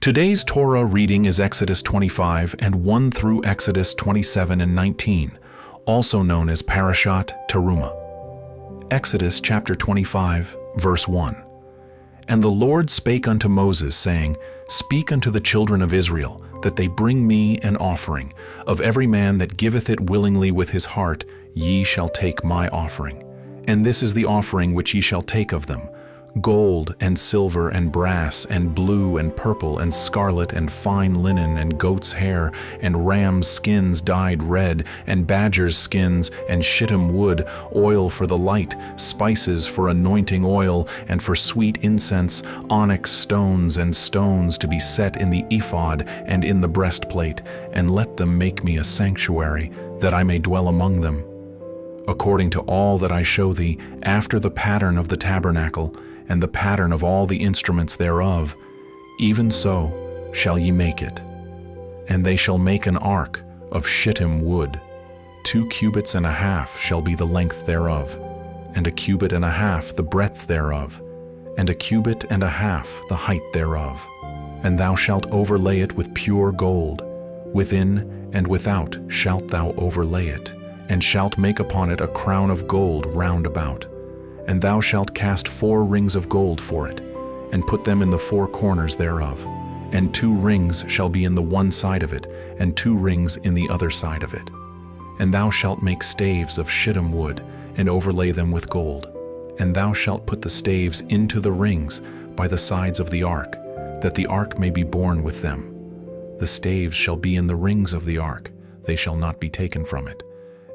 Today's Torah reading is Exodus 25 and 1 through Exodus 27 and 19, also known as Parashat Terumah. Exodus chapter 25, verse 1. And the Lord spake unto Moses, saying, Speak unto the children of Israel, that they bring me an offering. Of every man that giveth it willingly with his heart, ye shall take my offering. And this is the offering which ye shall take of them: gold and silver and brass and blue and purple and scarlet and fine linen and goat's hair and ram's skins dyed red and badger's skins and shittim wood, oil for the light, spices for anointing oil and for sweet incense, onyx stones and stones to be set in the ephod and in the breastplate, and let them make me a sanctuary, that I may dwell among them. According to all that I show thee, after the pattern of the tabernacle, and the pattern of all the instruments thereof, even so shall ye make it. And they shall make an ark of shittim wood. 2 cubits and a half shall be the length thereof, and 1 cubit and a half the breadth thereof, and 1 cubit and a half the height thereof. And thou shalt overlay it with pure gold. Within and without shalt thou overlay it, and shalt make upon it a crown of gold round about. And thou shalt cast 4 rings of gold for it, and put them in the 4 corners thereof. And 2 rings shall be in the one side of it, and 2 rings in the other side of it. And thou shalt make staves of shittim wood, and overlay them with gold. And thou shalt put the staves into the rings by the sides of the ark, that the ark may be borne with them. The staves shall be in the rings of the ark, they shall not be taken from it.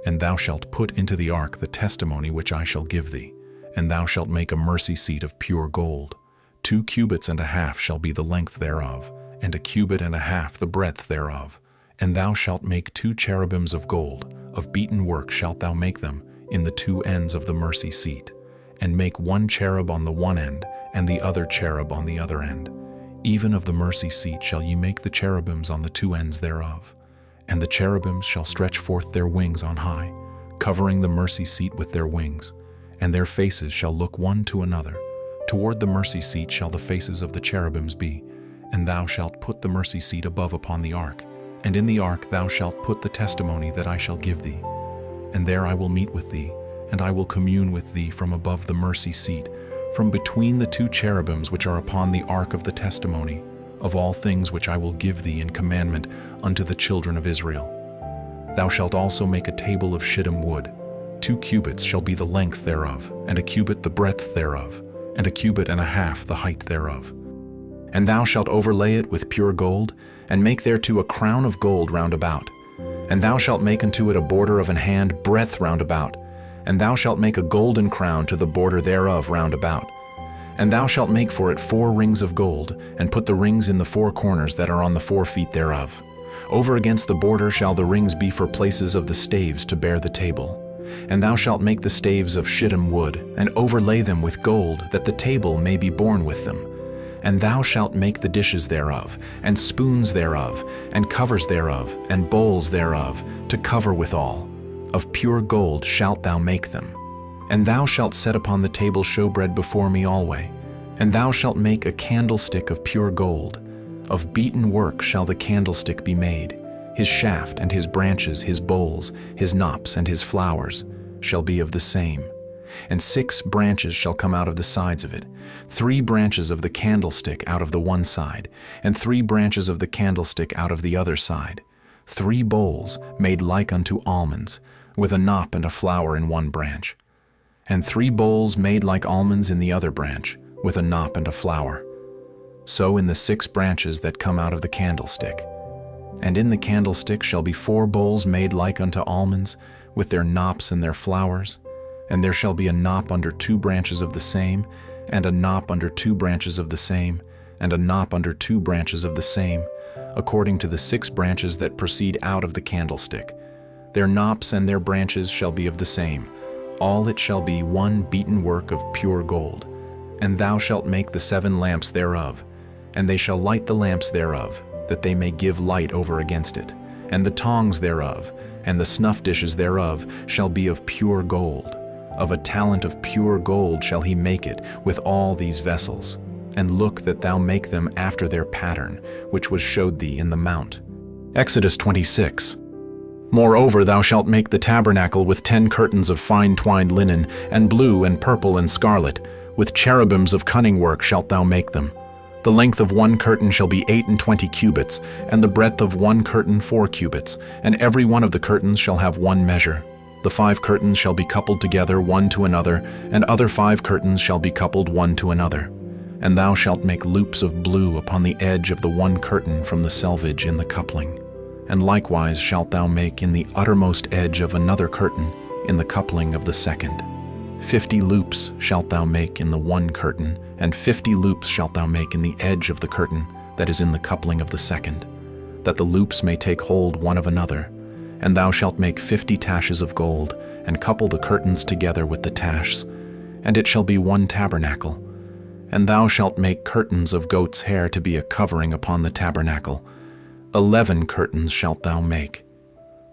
And thou shalt put into the ark the testimony which I shall give thee. And thou shalt make a mercy seat of pure gold. 2 cubits and a half shall be the length thereof, and 1 cubit and a half the breadth thereof. And thou shalt make 2 cherubims of gold, of beaten work shalt thou make them, in the 2 ends of the mercy seat. And make 1 cherub on the one end, and the other cherub on the other end. Even of the mercy seat shall ye make the cherubims on the 2 ends thereof. And the cherubims shall stretch forth their wings on high, covering the mercy seat with their wings. And their faces shall look one to another. Toward the mercy seat shall the faces of the cherubims be. And thou shalt put the mercy seat above upon the ark. And in the ark thou shalt put the testimony that I shall give thee. And there I will meet with thee, and I will commune with thee from above the mercy seat, from between the 2 cherubims which are upon the ark of the testimony, of all things which I will give thee in commandment unto the children of Israel. Thou shalt also make a table of shittim wood. 2 cubits shall be the length thereof, and 1 cubit the breadth thereof, and 1 cubit and a half the height thereof. And thou shalt overlay it with pure gold, and make thereto a crown of gold round about. And thou shalt make unto it a border of an hand breadth round about. And thou shalt make a golden crown to the border thereof round about. And thou shalt make for it 4 rings of gold, and put the rings in the 4 corners that are on the 4 feet thereof. Over against the border shall the rings be for places of the staves to bear the table. And thou shalt make the staves of shittim wood, and overlay them with gold, that the table may be borne with them. And thou shalt make the dishes thereof, and spoons thereof, and covers thereof, and bowls thereof, to cover withal. Of pure gold shalt thou make them. And thou shalt set upon the table showbread before me alway. And thou shalt make a candlestick of pure gold. Of beaten work shall the candlestick be made. His shaft and his branches, his bowls, his knops and his flowers shall be of the same. And 6 branches shall come out of the sides of it, 3 branches of the candlestick out of the one side, and 3 branches of the candlestick out of the other side. 3 bowls made like unto almonds, with a knop and a flower in one branch. And 3 bowls made like almonds in the other branch, with a knop and a flower. So in the 6 branches that come out of the candlestick. And in the candlestick shall be 4 bowls made like unto almonds, with their knops and their flowers. And there shall be a knop under 2 branches of the same, and a knop under 2 branches of the same, and a knop under 2 branches of the same, according to the 6 branches that proceed out of the candlestick. Their knops and their branches shall be of the same. All it shall be 1 beaten work of pure gold. And thou shalt make the 7 lamps thereof, and they shall light the lamps thereof, that they may give light over against it. And the tongs thereof, and the snuff dishes thereof, shall be of pure gold. Of a talent of pure gold shall he make it with all these vessels. and look that thou make them after their pattern, which was showed thee in the mount. Exodus 26. Moreover, thou shalt make the tabernacle with 10 curtains of fine twined linen, and blue and purple and scarlet. With cherubims of cunning work shalt thou make them. The length of one curtain shall be 28 cubits, and the breadth of one curtain 4 cubits, and every one of the curtains shall have one measure. The 5 curtains shall be coupled together one to another, and other 5 curtains shall be coupled one to another. And thou shalt make loops of blue upon the edge of the one curtain from the selvage in the coupling. And likewise shalt thou make in the uttermost edge of another curtain in the coupling of the second. 50 loops shalt thou make in the one curtain, and 50 loops shalt thou make in the edge of the curtain that is in the coupling of the second, that the loops may take hold one of another. And thou shalt make 50 taches of gold, and couple the curtains together with the taches, and it shall be one tabernacle. And thou shalt make curtains of goat's hair to be a covering upon the tabernacle. 11 curtains shalt thou make.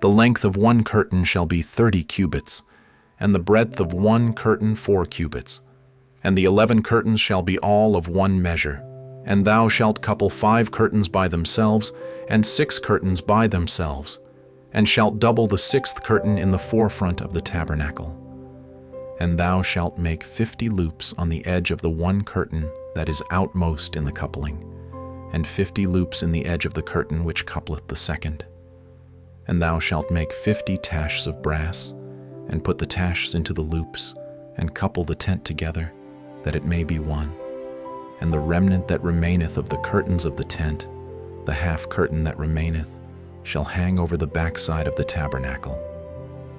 The length of one curtain shall be 30 cubits, and the breadth of one curtain 4 cubits. And the 11 curtains shall be all of one measure. And thou shalt couple 5 curtains by themselves, and 6 curtains by themselves, and shalt double the 6th curtain in the forefront of the tabernacle. And thou shalt make 50 loops on the edge of the one curtain that is outmost in the coupling, and 50 loops in the edge of the curtain which coupleth the second. And thou shalt make 50 taches of brass, and put the taches into the loops, and couple the tent together, that it may be one. And the remnant that remaineth of the curtains of the tent, the half curtain that remaineth, shall hang over the backside of the tabernacle,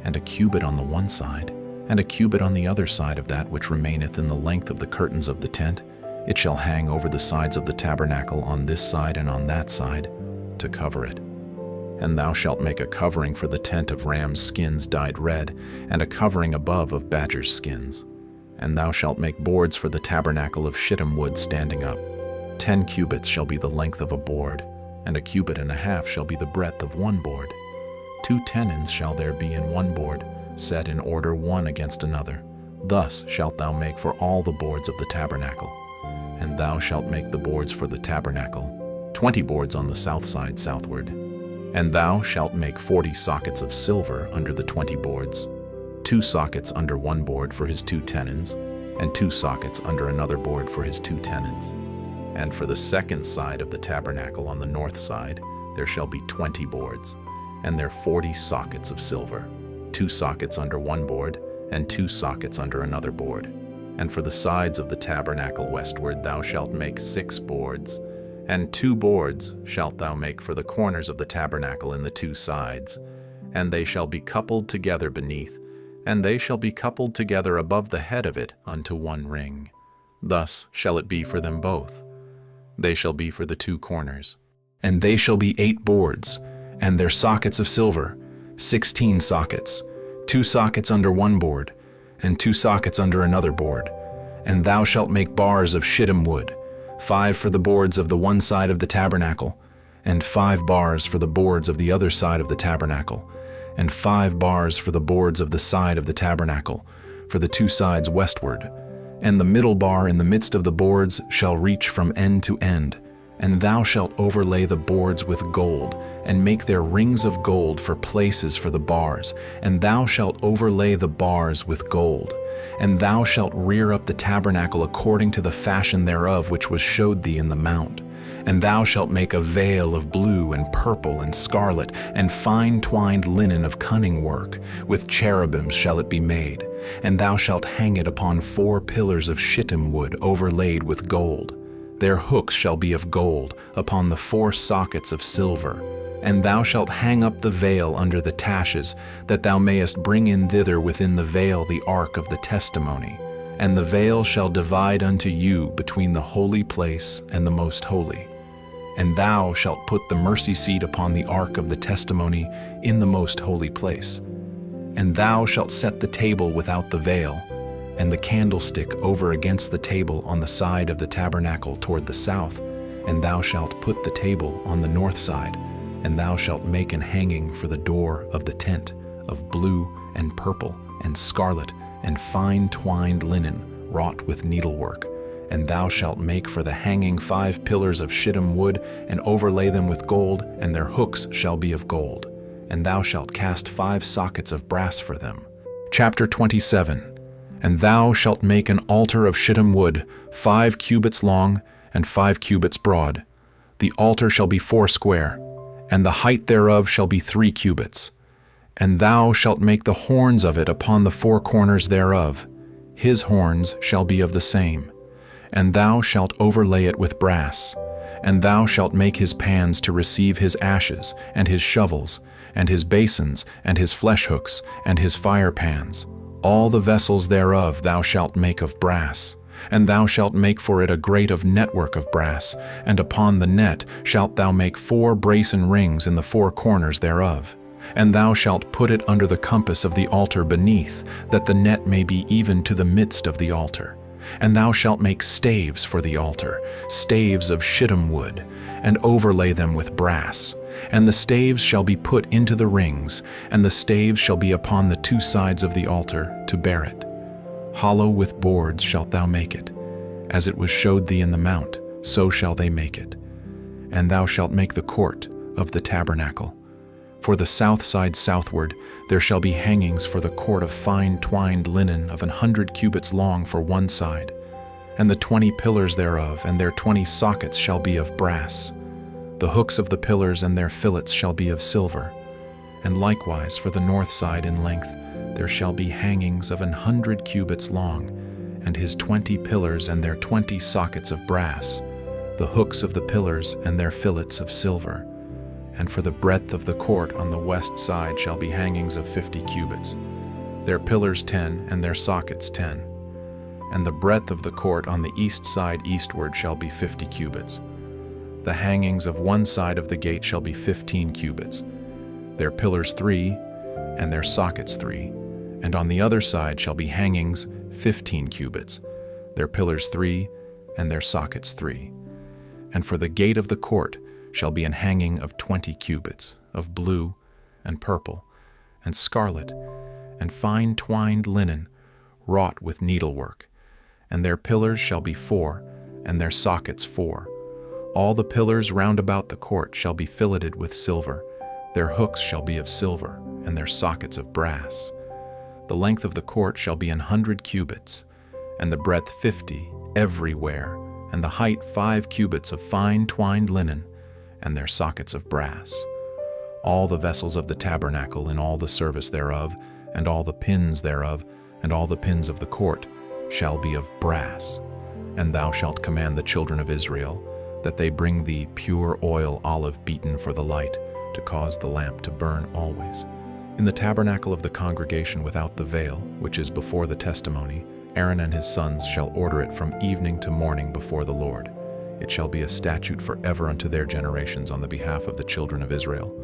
and a cubit on the one side, and a cubit on the other side of that which remaineth in the length of the curtains of the tent. It shall hang over the sides of the tabernacle on this side and on that side, to cover it. And thou shalt make a covering for the tent of ram's skins dyed red, and a covering above of badger's skins. And thou shalt make boards for the tabernacle of shittim wood standing up. 10 cubits shall be the length of a board, and a cubit and a half shall be the breadth of one board. 2 tenons shall there be in one board, set in order one against another. Thus shalt thou make for all the boards of the tabernacle. And thou shalt make the boards for the tabernacle, 20 boards on the south side southward. And thou shalt make 40 sockets of silver under the 20 boards, 2 sockets under one board for his 2 tenons, and 2 sockets under another board for his 2 tenons. And for the second side of the tabernacle on the north side, there shall be 20 boards, and there 40 sockets of silver, 2 sockets under one board, and 2 sockets under another board. And for the sides of the tabernacle westward thou shalt make 6 boards, and 2 boards shalt thou make for the corners of the tabernacle in the 2 sides, and they shall be coupled together beneath, and they shall be coupled together above the head of it unto one ring. Thus shall it be for them both. They shall be for the 2 corners. And they shall be 8 boards, and their sockets of silver, 16 sockets, 2 sockets under one board, and 2 sockets under another board. And thou shalt make bars of shittim wood, 5 for the boards of the one side of the tabernacle, and 5 bars for the boards of the other side of the tabernacle, and 5 bars for the boards of the side of the tabernacle, for the 2 sides westward. And the middle bar in the midst of the boards shall reach from end to end. And thou shalt overlay the boards with gold, and make their rings of gold for places for the bars. And thou shalt overlay the bars with gold. And thou shalt rear up the tabernacle according to the fashion thereof which was showed thee in the mount. And thou shalt make a veil of blue and purple and scarlet, and fine twined linen of cunning work. With cherubims shall it be made. And thou shalt hang it upon 4 pillars of shittim wood overlaid with gold. Their hooks shall be of gold, upon the 4 sockets of silver. And thou shalt hang up the veil under the taches, that thou mayest bring in thither within the veil the ark of the testimony. And the veil shall divide unto you between the holy place and the most holy. And thou shalt put the mercy seat upon the ark of the testimony in the most holy place. And thou shalt set the table without the veil, and the candlestick over against the table on the side of the tabernacle toward the south. And thou shalt put the table on the north side, and thou shalt make an hanging for the door of the tent of blue and purple and scarlet and fine twined linen wrought with needlework. And thou shalt make for the hanging 5 pillars of shittim wood, and overlay them with gold, and their hooks shall be of gold. And thou shalt cast 5 sockets of brass for them. Chapter 27. And thou shalt make an altar of shittim wood, 5 cubits long, and 5 cubits broad. The altar shall be 4 square, and the height thereof shall be 3 cubits. And thou shalt make the horns of it upon the 4 corners thereof. His horns shall be of the same. And thou shalt overlay it with brass. And thou shalt make his pans to receive his ashes, and his shovels, and his basins, and his flesh hooks, and his fire pans. All the vessels thereof thou shalt make of brass. And thou shalt make for it a grate of network of brass, and upon the net shalt thou make 4 brazen rings in the 4 corners thereof. And thou shalt put it under the compass of the altar beneath, that the net may be even to the midst of the altar. And thou shalt make staves for the altar, staves of shittim wood, and overlay them with brass. And the staves shall be put into the rings, and the staves shall be upon the 2 sides of the altar to bear it. Hollow with boards shalt thou make it. As it was showed thee in the mount, so shall they make it. And thou shalt make the court of the tabernacle. For the south side southward there shall be hangings for the court of fine twined linen of 100 cubits long for one side, and the 20 pillars thereof, and their 20 sockets shall be of brass. The hooks of the pillars and their fillets shall be of silver. And likewise for the north side in length there shall be hangings of 100 cubits long, and his 20 pillars and their 20 sockets of brass, the hooks of the pillars and their fillets of silver. And for the breadth of the court on the west side shall be hangings of 50 cubits, their pillars 10, and their sockets 10. And the breadth of the court on the east side eastward shall be 50 cubits. The hangings of one side of the gate shall be 15 cubits, their pillars 3, and their sockets 3. And on the other side shall be hangings 15 cubits, their pillars 3, and their sockets 3. And for the gate of the court shall be an hanging of 20 cubits, of blue, and purple, and scarlet, and fine twined linen, wrought with needlework. And their pillars shall be 4, and their sockets 4. All the pillars round about the court shall be filleted with silver. Their hooks shall be of silver, and their sockets of brass. The length of the court shall be 100 cubits, and the breadth 50 everywhere, and the height 5 cubits of fine twined linen, and their sockets of brass. All the vessels of the tabernacle in all the service thereof, and all the pins thereof, and all the pins of the court, shall be of brass. And thou shalt command the children of Israel, that they bring thee pure oil olive beaten for the light, to cause the lamp to burn always. In the tabernacle of the congregation without the veil, which is before the testimony, Aaron and his sons shall order it from evening to morning before the Lord. It shall be a statute forever unto their generations on the behalf of the children of Israel.